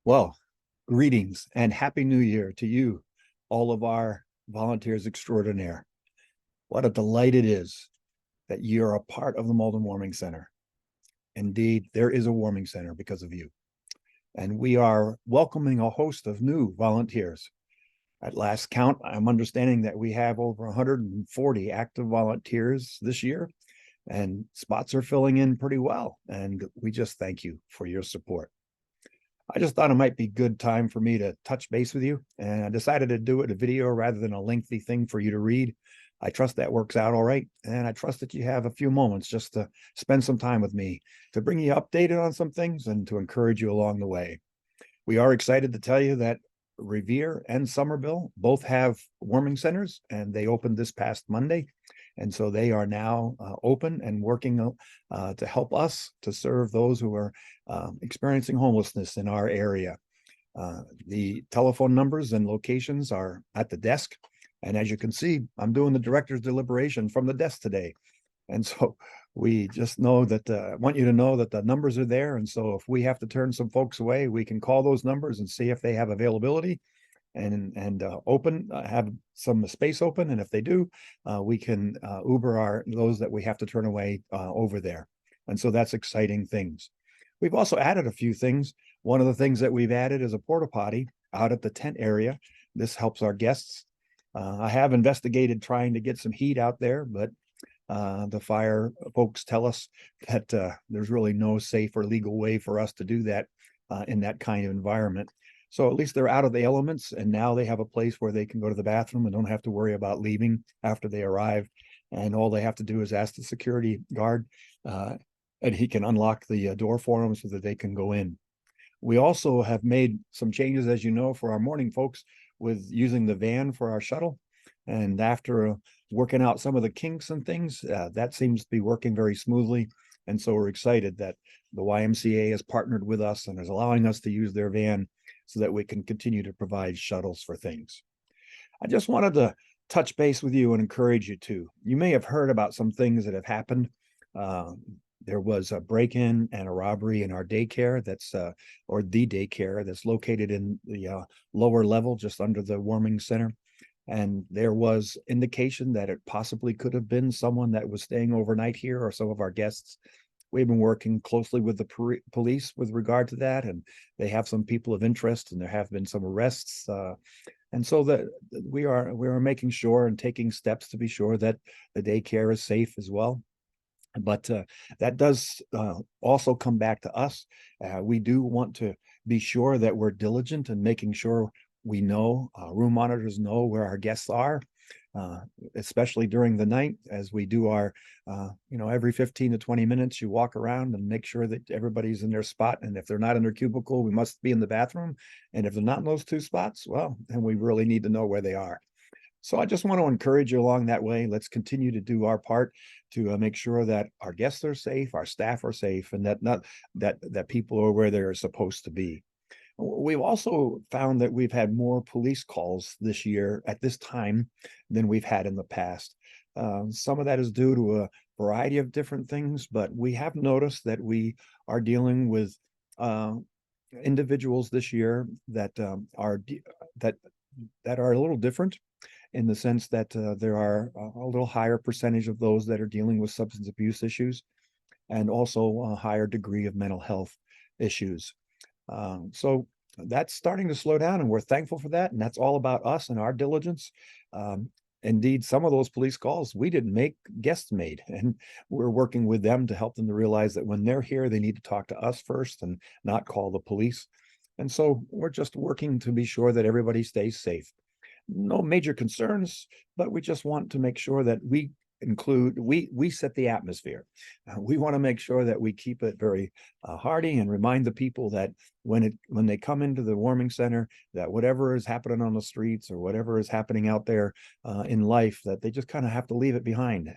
Well, greetings and happy new year to you, all of our volunteers extraordinaire. What a delight it is that you're a part of the Malden Warming Center. Indeed, there is a warming center because of you. And we are welcoming a host of new volunteers. At last count, I'm understanding that we have over 140 active volunteers this year, and spots are filling in pretty well. And we just thank you for your support. I just thought it might be good time for me to touch base with you, and I decided to do it a video rather than a lengthy thing for you to read. I trust that works out all right, and I trust that you have a few moments just to spend some time with me to bring you updated on some things and to encourage you along the way. We are excited to tell you that Revere and Somerville both have warming centers, and they opened this past Monday. And so they are now open and working to help us to serve those who are experiencing homelessness in our area. The telephone numbers and locations are at the desk. And as you can see, I'm doing the director's deliberation from the desk today. And so we just know that I want you to know that the numbers are there. And so if we have to turn some folks away, we can call those numbers and see if they have availability and open, have some space open. And if they do, we can Uber those that we have to turn away over there. And so that's exciting things. We've also added a few things. One of the things that we've added is a porta potty out at the tent area. This helps our guests. I have investigated trying to get some heat out there, but the fire folks tell us that there's really no safe or legal way for us to do that in that kind of environment. So at least they're out of the elements, and now they have a place where they can go to the bathroom and don't have to worry about leaving after they arrive. And all they have to do is ask the security guard, and he can unlock the door for them so that they can go in. We also have made some changes, as you know, for our morning folks with using the van for our shuttle. And after working out some of the kinks and things, that seems to be working very smoothly. And so we're excited that the YMCA has partnered with us and is allowing us to use their van so that we can continue to provide shuttles for things. I just wanted to touch base with you and encourage you to. You may have heard about some things that have happened. There was a break-in and a robbery in our daycare or the daycare that's located in the lower level, just under the warming center. And there was indication that it possibly could have been someone that was staying overnight here or some of our guests. We've been working closely with the police with regard to that, and they have some people of interest, and there have been some arrests. And so that we are making sure and taking steps to be sure that the daycare is safe as well. But that does also come back to us. We do want to be sure that we're diligent in making sure we know, room monitors know where our guests are, especially during the night as we do our, every 15 to 20 minutes, you walk around and make sure that everybody's in their spot. And if they're not in their cubicle, we must be in the bathroom. And if they're not in those two spots, well, then we really need to know where they are. So I just want to encourage you along that way. Let's continue to do our part to make sure that our guests are safe, our staff are safe, and that people are where they're supposed to be. We've also found that we've had more police calls this year at this time than we've had in the past. Some of that is due to a variety of different things, but we have noticed that we are dealing with individuals this year that are a little different, in the sense that there are a little higher percentage of those that are dealing with substance abuse issues, and also a higher degree of mental health issues. So that's starting to slow down, and we're thankful for that. And that's all about us and our diligence. Indeed, some of those police calls we didn't make, guests made, and we're working with them to help them to realize that when they're here, they need to talk to us first and not call the police. And so we're just working to be sure that everybody stays safe. No major concerns, but we just want to make sure that we set the atmosphere. We want to make sure that we keep it very hearty and remind the people that when they come into the warming center, that whatever is happening on the streets or whatever is happening out there in life, that they just kind of have to leave it behind.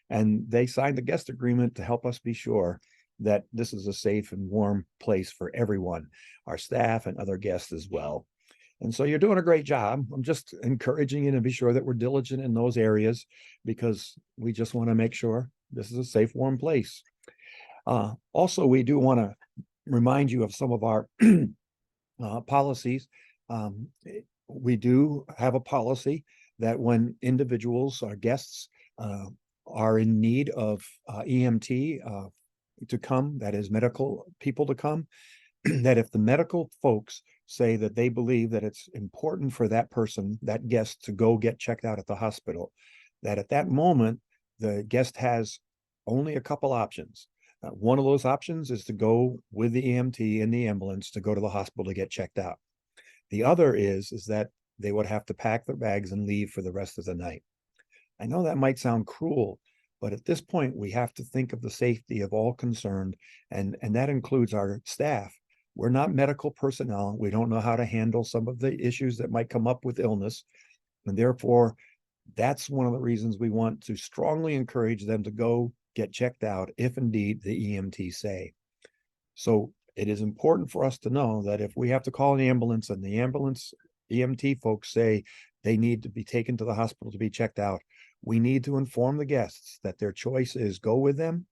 And they signed the guest agreement to help us be sure that this is a safe and warm place for everyone, our staff and other guests as well. And so you're doing a great job. I'm just encouraging you to be sure that we're diligent in those areas, because we just want to make sure this is a safe, warm place. Also, we do want to remind you of some of our policies. We do have a policy that when individuals or guests are in need of EMT to come, that is medical people to come, that if the medical folks say that they believe that it's important for that person, that guest, to go get checked out at the hospital, that at that moment, the guest has only a couple options. One of those options is to go with the EMT in the ambulance to go to the hospital to get checked out. The other is that they would have to pack their bags and leave for the rest of the night. I know that might sound cruel, but at this point, we have to think of the safety of all concerned, and that includes our staff. We're not medical personnel. We don't know how to handle some of the issues that might come up with illness. And therefore, that's one of the reasons we want to strongly encourage them to go get checked out if indeed the EMT say. So it is important for us to know that if we have to call an ambulance and the ambulance EMT folks say they need to be taken to the hospital to be checked out, we need to inform the guests that their choice is go with them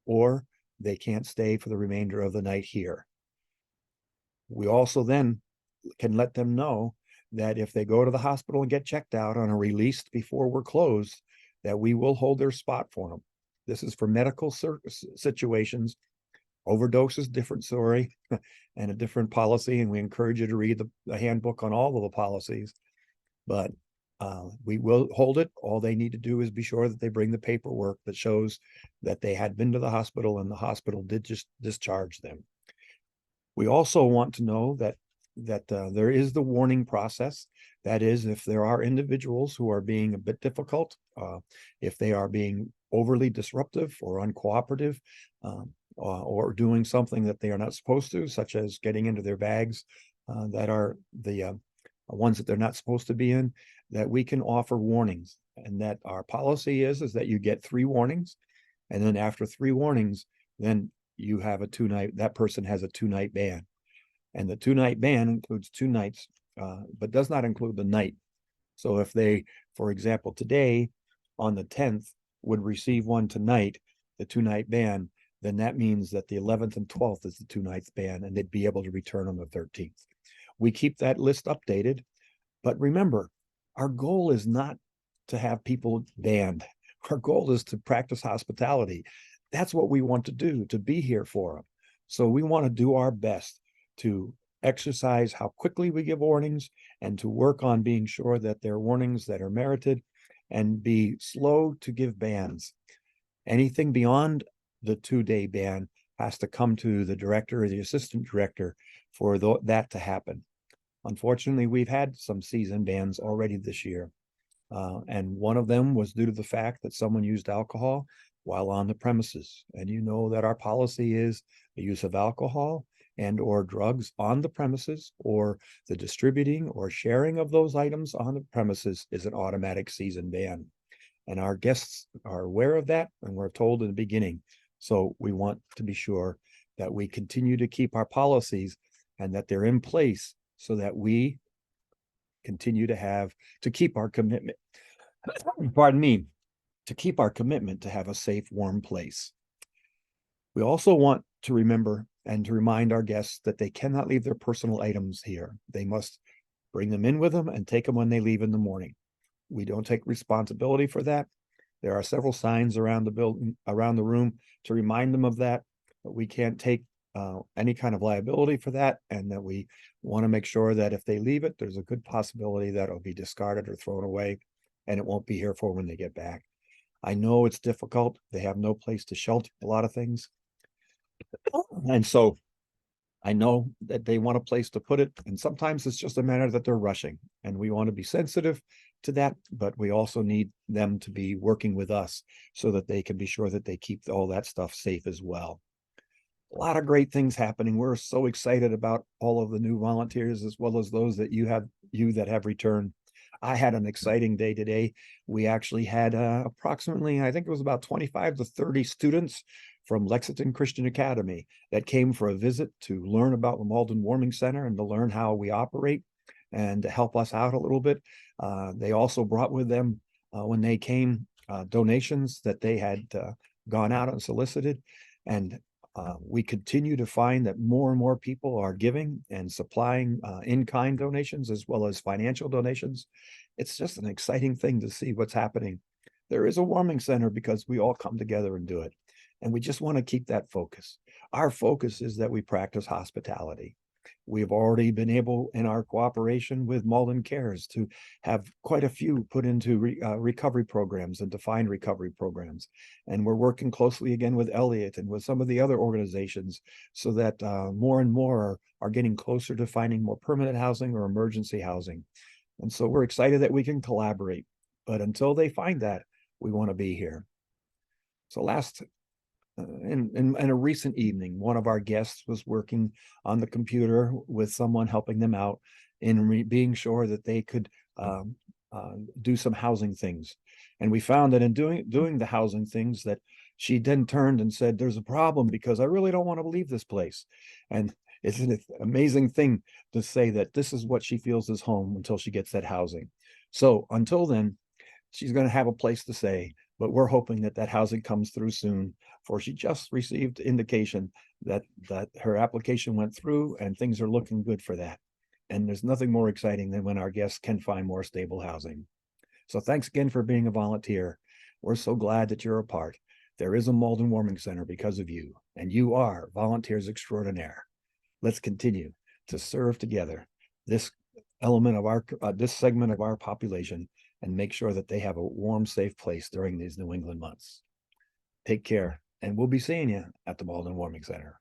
or they can't stay for the remainder of the night here. We also then can let them know that if they go to the hospital and get checked out and are released before we're closed, that we will hold their spot for them. This is for medical situations. Overdose is different story and a different policy, and we encourage you to read the handbook on all of the policies. But we will hold it. All they need to do is be sure that they bring the paperwork that shows that they had been to the hospital and the hospital did just discharge them. We also want to know that there is the warning process. That is, if there are individuals who are being a bit difficult, if they are being overly disruptive or uncooperative, or doing something that they are not supposed to, such as getting into their bags that are the ones that they're not supposed to be in, that we can offer warnings. And that our policy is that you get 3 warnings. And then after 3 warnings, then you have a 2-night, that person has a 2-night ban. And the 2-night ban includes 2 nights, but does not include the night. So if they, for example, today on the 10th would receive one tonight, the 2-night ban, then that means that the 11th and 12th is the 2 nights ban, and they'd be able to return on the 13th. We keep that list updated, but remember, our goal is not to have people banned. Our goal is to practice hospitality. That's what we want to do, to be here for them. So we want to do our best to exercise how quickly we give warnings and to work on being sure that they're warnings that are merited and be slow to give bans. Anything beyond the 2-day ban has to come to the director or the assistant director for that to happen. Unfortunately, we've had some season bans already this year. And one of them was due to the fact that someone used alcohol while on the premises. And you know that our policy is the use of alcohol and or drugs on the premises, or the distributing or sharing of those items on the premises is an automatic season ban. And our guests are aware of that, and we're told in the beginning. So we want to be sure that we continue to keep our policies and that they're in place so that we continue to keep our commitment, pardon me, to keep our commitment to have a safe, warm place. We also want to remember and to remind our guests that they cannot leave their personal items here. They must bring them in with them and take them when they leave in the morning. We don't take responsibility for that. There are several signs around the building, around the room to remind them of that, but we can't take any kind of liability for that, and that we want to make sure that if they leave it, there's a good possibility that it'll be discarded or thrown away, and it won't be here for when they get back. I know it's difficult. They have no place to shelter a lot of things. And so I know that they want a place to put it, and sometimes it's just a matter that they're rushing, and we want to be sensitive to that, but we also need them to be working with us so that they can be sure that they keep all that stuff safe as well. A lot of great things happening. We're so excited about all of the new volunteers as well as those that you that have returned. I had an exciting day today. We actually had approximately, I think it was about 25 to 30 students from Lexington Christian Academy that came for a visit to learn about the Malden Warming Center and to learn how we operate and to help us out a little bit. They also brought with them, when they came, donations that they had gone out and solicited. And We continue to find that more and more people are giving and supplying in-kind donations as well as financial donations. It's just an exciting thing to see what's happening. There is a warming center because we all come together and do it. And we just want to keep that focus. Our focus is that we practice hospitality. We've already been able, in our cooperation with Malden Cares, to have quite a few put into recovery programs and defined recovery programs. And we're working closely again with Elliott and with some of the other organizations so that more and more are getting closer to finding more permanent housing or emergency housing. And so we're excited that we can collaborate. But until they find that, we want to be here. So in a recent evening, one of our guests was working on the computer with someone helping them out in being sure that they could do some housing things. And we found that in doing the housing things that she then turned and said, there's a problem because I really don't want to leave this place. And it's an amazing thing to say that this is what she feels is home until she gets that housing. So until then, she's going to have a place to stay, but we're hoping that that housing comes through soon, for she just received indication that her application went through and things are looking good for that. And there's nothing more exciting than when our guests can find more stable housing. So thanks again for being a volunteer. We're so glad that you're a part. There is a Malden Warming Center because of you, and you are volunteers extraordinaire. Let's continue to serve together this element of our this segment of our population and make sure that they have a warm, safe place during these New England months. Take care, and we'll be seeing you at the Malden Warming Center.